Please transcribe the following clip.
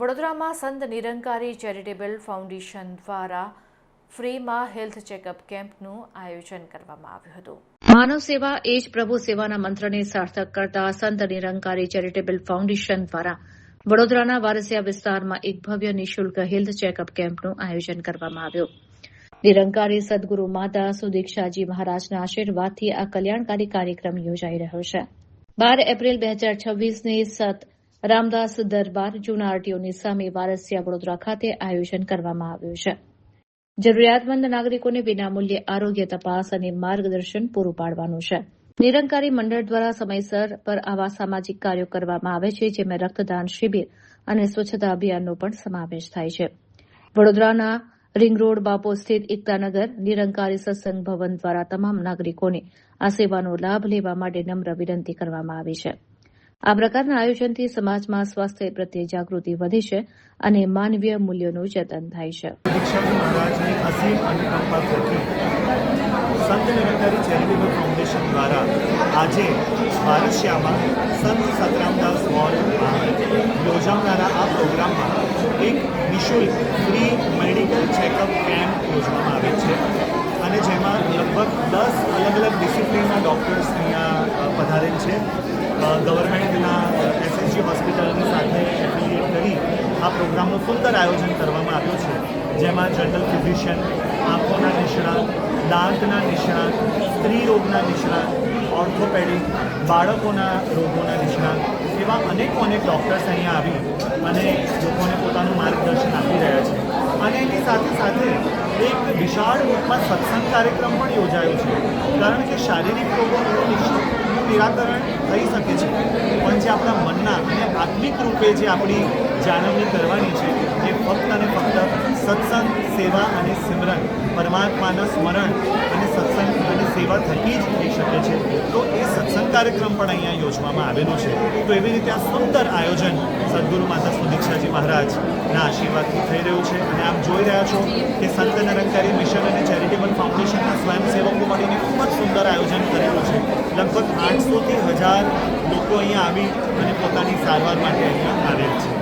વડોદરામાં સંત Nirankari charitable foundation દ્વારા ફ્રીમાં હેલ્થ ચેકઅપ કેમ્પનું આયોજન કરવામાં આવ્યું હતું. માનવ સેવા એ જ પ્રભુ સેવાના મંત્રને સાર્થક કરતા સંત નિરંકારી ચેરિટેબલ ફાઉન્ડેશન દ્વારા વડોદરાના વારસિયા વિસ્તારમાં એક ભવ્ય નિઃશુલ્ક હેલ્થ ચેકઅપ કેમ્પનું આયોજન કરવામાં આવ્યું. નિરંકારી સદગુરુ માતા સુદીક્ષાજી મહારાજના આશીર્વાદથી આ કલ્યાણકારી કાર્યક્રમ યોજાઈ રહ્યો છે. 12 એપ્રિલ 2026ની સત રામદાસ દરબાર જૂના આરટીઓની સામે વારસિયા વડોદરા ખાતે આયોજન કરવામાં આવ્યું છે. જરૂરિયાતમંદ નાગરિકોને વિનામૂલ્યે આરોગ્ય તપાસ અને માર્ગદર્શન પૂરું પાડવાનું છે. નિરંકારી મંડળ દ્વારા સમયસર પર આવા સામાજિક કાર્યો કરવામાં આવે છે, જેમાં રક્તદાન શિબિર અને સ્વચ્છતા અભિયાનનો પણ સમાવેશ થાય છે. વડોદરાના રિંગ રોડ બાપો સ્થિત એકતાનગર નિરંકારી સત્સંગ ભવન દ્વારા તમામ નાગરિકોને આ સેવાનો લાભ લેવા માટે નમ્ર વિનંતી કરવામાં આવી છે. આ પ્રકારના આયોજનથી સમાજમાં સ્વાસ્થ્ય પ્રત્યે જાગૃતિ વધે છે અને માનવીય મૂલ્યોનું જતન થાય છે. દીક્ષાજી મહારાજની અસીમ અનુકંપા થકી સંત નિરંકારી ચેરિટેબલ ફાઉન્ડેશન દ્વારા આજે વારસિયામાં સંત સતરામદાસ હોલમાં યોજાનારા આ પ્રોગ્રામમાં એક નિઃશુલ્ક ફ્રી મેડિકલ ચેકઅપ કેમ્પ યોજવામાં આવે છે અને જેમાં લગભગ 10 અલગ અલગ ડિસિપ્લિનના ડૉક્ટર્સ અહીંયા પધારેલ છે. ગવર્મેન્ટના એસએસજી હોસ્પિટલની સાથે એફિલિએટ કરી આ પ્રોગ્રામનું સુંદર આયોજન કરવામાં આવ્યું છે, જેમાં જનરલ ફિઝિશિયન, આંખોના નિષ્ણાત, દાંતના નિષ્ણાત, સ્ત્રી રોગના નિષ્ણાત, ઓર્થોપેડિક, બાળકોના રોગોના નિષ્ણાત એવા અનેક ડૉક્ટર્સ અહીંયા આવી અને લોકોને પોતાનું માર્ગદર્શન આપી રહ્યા છે. અને એની સાથે સાથે એક વિશાળ રૂપમાં સત્સંગ કાર્યક્રમ પણ યોજાયો છે, કારણ કે શારીરિક રોગોનું નિરાકરણ થઈ શકે છે, પણ જે આપણા મનના અને આત્મિક રૂપે જે આપણી જાળવણી કરવાની છે એ ફક્ત અને ફક્ત સત્સંગ, સેવા અને સિમરન, પરમાત્માના સ્મરણ અને સત્સંગ અને સેવા થકી જ થઈ શકે છે. તો એ સત્સંગ કાર્યક્રમ પણ અહીંયા યોજવામાં આવેલો છે. તો એવી રીતે આ સુંદર આયોજન સદગુરુ માતા સુદીક્ષાજી મહારાજના આશીર્વાદથી થઈ રહ્યું છે. અને આપ જોઈ રહ્યા છો કે સંત નિરંકારી મિશન અને ચેરિટેબલ ફાઉન્ડેશનના સ્વયંસેવકો મળીને ખૂબ જ સુંદર આયોજન કરેલું છે. લગભગ 800થી 1000 લોકો અહીંયા આવી અને પોતાની સારવાર માટે અહીંયા આવેલ છે.